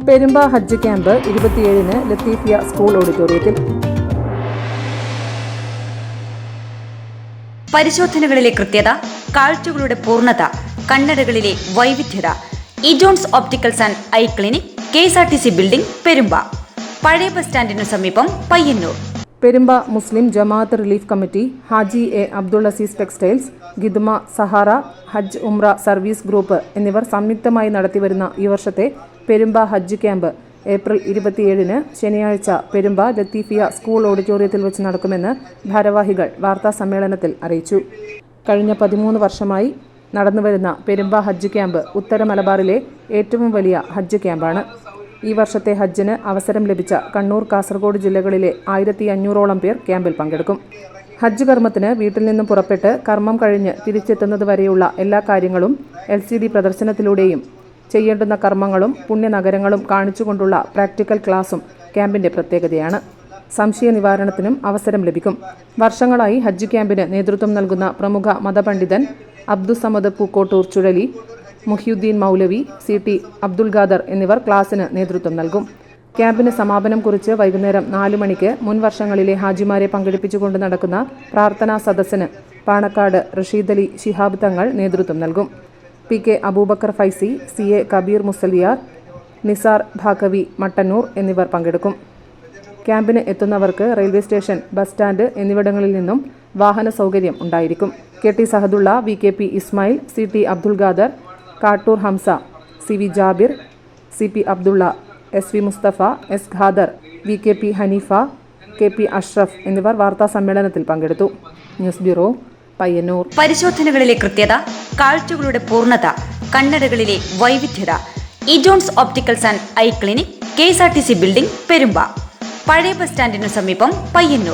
Perumba Hajj camp 27-ന് Latheefiya school ഓഡിറ്റോറിയത്തിൽ. പരിശോധനകളിലെ കൃത്യത, കാഴ്ചകളുടെ പൂർണ്ണത, കണ്ണടകളിലെ വൈവിധ്യത. ഇജോൺസ് opticals and eye clinic, KSRTC building, Perumba. പഴയ ബസ് സ്റ്റാൻഡിനു സമീപം, Payyanur. Perumba Muslim Jamaath relief committee, Haji A Abdul Aziz textiles, Khidma Sahara Hajj Umrah service group എന്നിവർ സംയുക്തമായി നടത്തിവരുന്ന ഈ വർഷത്തെ പെരുമ്പ ഹജ്ജ് ക്യാമ്പ് ഏപ്രിൽ 27-ന് ശനിയാഴ്ച പെരുമ്പ ലത്തീഫിയ സ്കൂൾ ഓഡിറ്റോറിയത്തിൽ വെച്ച് നടക്കുമെന്ന് ഭാരവാഹികൾ വാർത്താസമ്മേളനത്തിൽ അറിയിച്ചു. കഴിഞ്ഞ 13 വർഷമായി നടന്നുവരുന്ന പെരുമ്പ ഹജ്ജ് ക്യാമ്പ് ഉത്തര മലബാറിലെ ഏറ്റവും വലിയ ഹജ്ജ് ക്യാമ്പാണ്. ഈ വർഷത്തെ ഹജ്ജിന് അവസരം ലഭിച്ച കണ്ണൂർ, കാസർഗോഡ് ജില്ലകളിലെ 1500ഓളം പേർ ക്യാമ്പിൽ പങ്കെടുക്കും. ഹജ്ജ് കർമ്മത്തിന് വീട്ടിൽ നിന്നും പുറപ്പെട്ട് കർമ്മം കഴിഞ്ഞ് തിരിച്ചെത്തുന്നത് വരെയുള്ള എല്ലാ കാര്യങ്ങളും LCD പ്രദർശനത്തിലൂടെയും ചെയ്യേണ്ടുന്ന കർമ്മങ്ങളും പുണ്യനഗരങ്ങളും കാണിച്ചുകൊണ്ടുള്ള പ്രാക്ടിക്കൽ ക്ലാസും ക്യാമ്പിന്റെ പ്രത്യേകതയാണ്. സംശയ നിവാരണത്തിനും അവസരം ലഭിക്കും. വർഷങ്ങളായി ഹജ്ജ് ക്യാമ്പിന് നേതൃത്വം നൽകുന്ന പ്രമുഖ മതപണ്ഡിതൻ അബ്ദുസമദ് പൂക്കോട്ടൂർ ചുഴലി, മുഹിയുദ്ദീൻ മൗലവി, CT അബ്ദുൽ ഖാദർ എന്നിവർ ക്ലാസിന് നേതൃത്വം നൽകും. ക്യാമ്പിന് സമാപനം കുറിച്ച് വൈകുന്നേരം 4 മണിക്ക് മുൻ വർഷങ്ങളിലെ ഹാജിമാരെ പങ്കെടുപ്പിച്ചുകൊണ്ട് നടക്കുന്ന പ്രാർത്ഥനാ സദസ്സിന് പാണക്കാട് റഷീദ് അലി ശിഹാബ് തങ്ങൾ നേതൃത്വം നൽകും. PK അബൂബക്കർ ഫൈസി, CA കബീർ മുസലിയാർ, നിസാർ ഭാക്കവി മട്ടന്നൂർ എന്നിവർ പങ്കെടുക്കും. ക്യാമ്പിന് എത്തുന്നവർക്ക് റെയിൽവേ സ്റ്റേഷൻ, ബസ് സ്റ്റാൻഡ് എന്നിവിടങ്ങളിൽ നിന്നും വാഹന സൗകര്യം ഉണ്ടായിരിക്കും. KT Sahadulla, VKP Ismail, CT Abdul Khader, Kattoor Hamza, CV Jabir, CP Abdulla, SV Mustafa, S Khader, VKP Haneefa, KP Ashraf എന്നിവർ വാർത്താ സമ്മേളനത്തിൽ പങ്കെടുത്തു. News bureau, Payyanur. പരിശോധനകളിലെ കൃത്യത, കാഴ്ചകളുടെ പൂർണ്ണത, കണ്ണടകളിലെ വൈവിധ്യത. ഇജോൺസ് opticals and eye clinic, KSRTC building, Perumba. പഴയ ബസ് സ്റ്റാൻഡിനു സമീപം, പയ്യന്നൂർ.